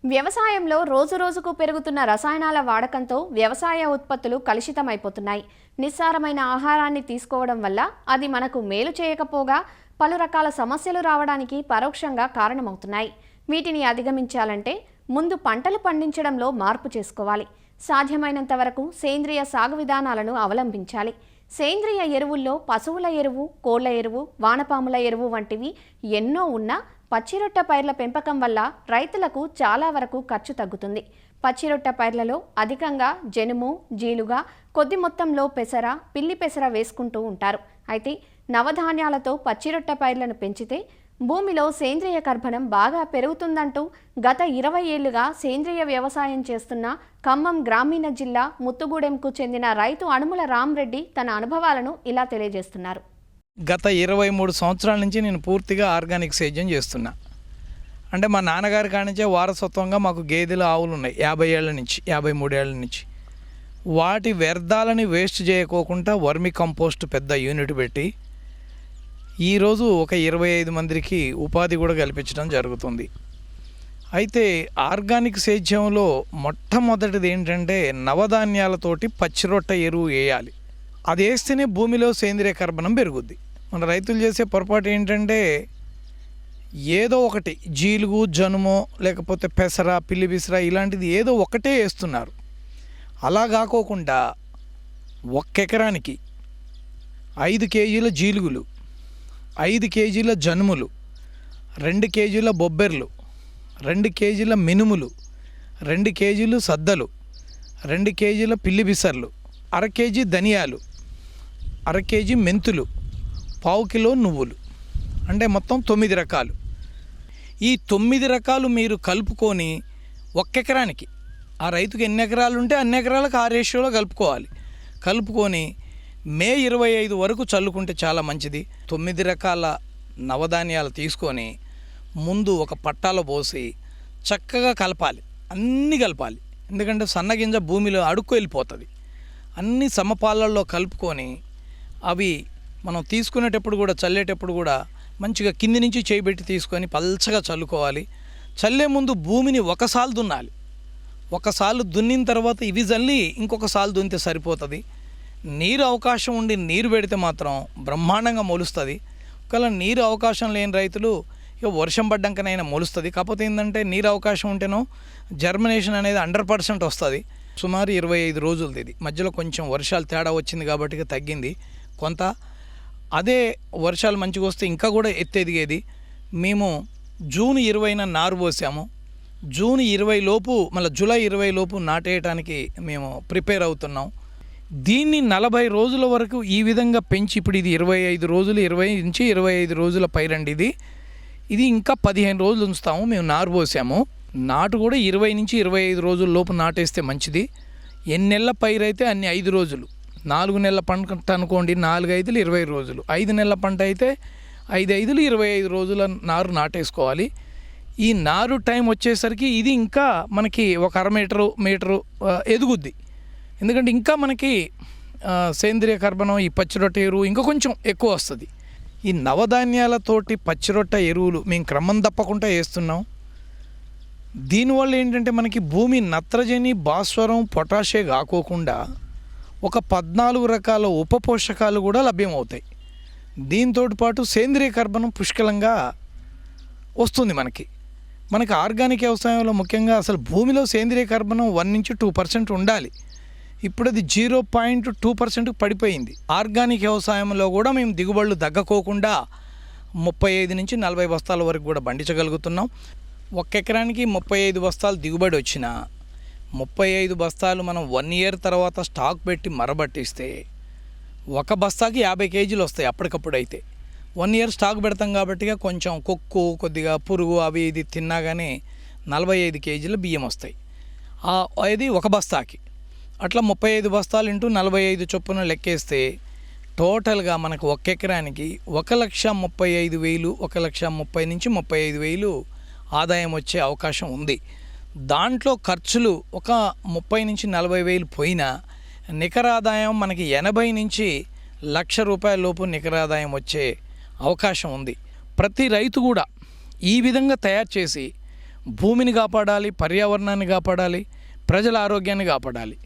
వ్యవసాయంలో రోజురోజుకు పెరుగుతున్న రసాయనాల వాడకంతో వ్యవసాయ ఉత్పత్తులు కలుషితమైపోతున్నాయి. నిస్సారమైన ఆహారాన్ని తీసుకోవడం వల్ల అది మనకు మేలు చేయకపోగా పలు రకాల సమస్యలు రావడానికి పరోక్షంగా కారణమవుతున్నాయి. వీటిని అధిగమించాలంటే ముందు పంటలు పండించడంలో మార్పు చేసుకోవాలి. సాధ్యమైనంత వరకు సేంద్రియ సాగు విధానాలను అవలంబించాలి. సేంద్రియ ఎరువుల్లో పశువుల ఎరువు, కోళ్ల ఎరువు, వానపాముల ఎరువు వంటివి ఎన్నో ఉన్నా పచ్చిరొట్ట పైర్ల పెంపకం వల్ల రైతులకు చాలా వరకు ఖర్చు తగ్గుతుంది. పచ్చిరొట్ట పైర్లలో అధికంగా జనుము, జీలుగా, కొద్ది మొత్తంలో పెసర, పిల్లి పెసర వేసుకుంటూ ఉంటారు. అయితే నవధాన్యాలతో పచ్చిరొట్ట పైర్లను పెంచితే భూమిలో సేంద్రియ కర్బనం బాగా పెరుగుతుందంటూ గత 20 ఏళ్లుగా సేంద్రియ వ్యవసాయం చేస్తున్న ఖమ్మం గ్రామీణ జిల్లా ముత్తుగూడెంకు చెందిన రైతు అనుముల రామ్రెడ్డి తన అనుభవాలను ఇలా తెలియజేస్తున్నారు. గత 23 సంవత్సరాల నుంచి నేను పూర్తిగా ఆర్గానిక్ సేద్యం చేస్తున్నా. అంటే మా నాన్నగారి కానించే వారసత్వంగా మాకు గేదెలు, ఆవులు ఉన్నాయి 50 ఏళ్ళ నుంచి, 53 ఏళ్ళ నుంచి. వాటి వ్యర్థాలని వేస్ట్ చేయకోకుండా వర్మి కంపోస్ట్ పెద్ద యూనిట్ పెట్టి ఈరోజు ఒక 25 మందికి ఉపాధి కూడా కల్పించడం జరుగుతుంది. అయితే ఆర్గానిక్ సేద్యంలో మొట్టమొదటిది ఏంటంటే నవధాన్యాలతోటి పచ్చిరొట్ట ఎరువు వేయాలి. అది వేస్తేనే భూమిలో సేంద్రియ కర్బనం పెరుగుద్ది. మన రైతులు చేసే పొరపాటు ఏంటంటే ఏదో ఒకటి జీలుగు, జనుమో, లేకపోతే పెసర, పిల్లి బిసర ఇలాంటిది ఏదో ఒకటే వేస్తున్నారు. అలా కాకోకుండా 1 ఎకరానికి 5 కేజీల జీలుగులు, 5 కేజీల జనుములు, 2 కేజీల బొబ్బెర్లు, 2 కేజీల మినుములు, 2 కేజీలు సద్దలు, 2 కేజీల పిల్లి బిసర్లు, 1/2 కేజీ ధనియాలు, 1/2 కేజీ మెంతులు, 1/2 కిలో నువ్వులు, అంటే మొత్తం 9 రకాలు. ఈ 9 రకాలు మీరు కలుపుకొని 1 ఎకరానికి, ఆ రైతుకి ఎన్ని ఎకరాలు ఉంటే అన్ని ఎకరాలకు ఆ రేషియోలో కలుపుకోవాలి. కలుపుకొని మే 25 వరకు చల్లుకుంటే చాలా మంచిది. 9 రకాల నవధాన్యాలు తీసుకొని ముందు ఒక పట్టాలో పోసి చక్కగా కలపాలి, అన్నీ కలపాలి. ఎందుకంటే సన్నగింజ భూమిలో అడుక్కు వెళ్ళిపోతుంది. అన్ని సమపాలల్లో కలుపుకొని అవి మనం తీసుకునేటప్పుడు కూడా, చల్లేటప్పుడు కూడా మంచిగా కింది నుంచి చేయబెట్టి తీసుకొని పల్చగా చల్లుకోవాలి. చల్లే ముందు భూమిని ఒకసారి దున్నాలి. ఒకసారి దున్నిన తర్వాత ఇవి చల్లి ఇంకొకసారి దున్నితే సరిపోతుంది. నీరు అవకాశం ఉండి నీరు పెడితే మాత్రం బ్రహ్మాండంగా మొలుస్తుంది. ఒకవేళ నీరు అవకాశం లేని రైతులు ఇక వర్షం పడ్డాకనైనా మొలుస్తుంది. కాకపోతే ఏంటంటే నీరు అవకాశం ఉంటేనో జర్మినేషన్ అనేది 100% వస్తుంది. సుమారు 25 రోజులది. ఇది మధ్యలో కొంచెం వర్షాలు తేడా వచ్చింది కాబట్టి తగ్గింది కొంత. అదే వర్షాలు మంచిగా వస్తే ఇంకా కూడా ఎత్తెదిగేది. మేము జూన్ 20న నారు పోసాము. జూన్ 20 లోపు, మళ్ళీ జూలై 20 లోపు నాటేయడానికి మేము ప్రిపేర్ అవుతున్నాం. దీన్ని 40 రోజుల వరకు ఈ విధంగా పెంచి, ఇప్పుడు ఇది 25 రోజులు, 20 నుంచి 25 రోజుల పైరండి. ఇది ఇంకా 15 రోజులు ఉంచుతాము. మేము నారు పోసాము. నాటు కూడా 20 నుంచి 25 రోజుల లోపు నాటేస్తే మంచిది. ఎన్ని నెలల పైరైతే అన్ని 5 రోజులు. 4 నెలల పంట అనుకోండి, 4 5లు 20 రోజులు. 5 నెలల పంట అయితే 5 5లు 25 రోజుల నారు నాటేసుకోవాలి. ఈ నారు టైం వచ్చేసరికి ఇది ఇంకా మనకి ఒక 1/2 మీటరు ఎదుగుద్ది. ఎందుకంటే ఇంకా మనకి సేంద్రియ కర్బనం, ఈ పచ్చిరొట్ట ఎరువు ఇంకా కొంచెం ఎక్కువ వస్తుంది. ఈ నవధాన్యాలతోటి పచ్చిరొట్ట ఎరువులు మేము క్రమం తప్పకుండా వేస్తున్నాం. దీనివల్ల ఏంటంటే మనకి భూమి నత్రజని, భాస్వరం, పొటాషే కాకోకుండా ఒక 14 రకాల ఉప పోషకాలు కూడా లభ్యమవుతాయి. దీంతో పాటు సేంద్రియ కర్బనం పుష్కలంగా వస్తుంది. మనకి ఆర్గానిక్ వ్యవసాయంలో ముఖ్యంగా అసలు భూమిలో సేంద్రియ కర్బనం 1 నుంచి 2% ఉండాలి. ఇప్పుడు అది 0.2% పడిపోయింది. ఆర్గానిక్ వ్యవసాయంలో కూడా మేము దిగుబడులు తగ్గకోకుండా 35 నుంచి 40 బస్తాల వరకు కూడా పండించగలుగుతున్నాం. 1 ఎకరానికి 35 బస్తాలు దిగుబడి వచ్చినా 35 బస్తాలు మనం 1 ఇయర్ తర్వాత స్టాక్ పెట్టి మరబట్టిస్తే 1 బస్తాకి 50 కేజీలు వస్తాయి. అప్పటికప్పుడు అయితే 1 ఇయర్ స్టాక్ పెడతాం కాబట్టి కొంచెం కొక్కు, కొద్దిగా పురుగు అవి ఇది తిన్నా కానీ 45 కేజీల బియ్యం వస్తాయి. అది 1 బస్తాకి. అట్లా 35 బస్తాలు ఇంటూ 45 చొప్పున లెక్కేస్తే టోటల్గా మనకు 1 ఎకరానికి 1,35,000, 1,30,000 నుంచి 35,000 ఆదాయం వచ్చే అవకాశం ఉంది. దాంట్లో ఖర్చులు ఒక 30 నుంచి 40,000 పోయినా నికర ఆదాయం మనకి 80 నుంచి ₹1,00,000 లోపు నికర ఆదాయం వచ్చే అవకాశం ఉంది. ప్రతి రైతు కూడా ఈ విధంగా తయారు చేసి భూమిని కాపాడాలి, పర్యావరణాన్ని కాపాడాలి, ప్రజల ఆరోగ్యాన్ని కాపాడాలి.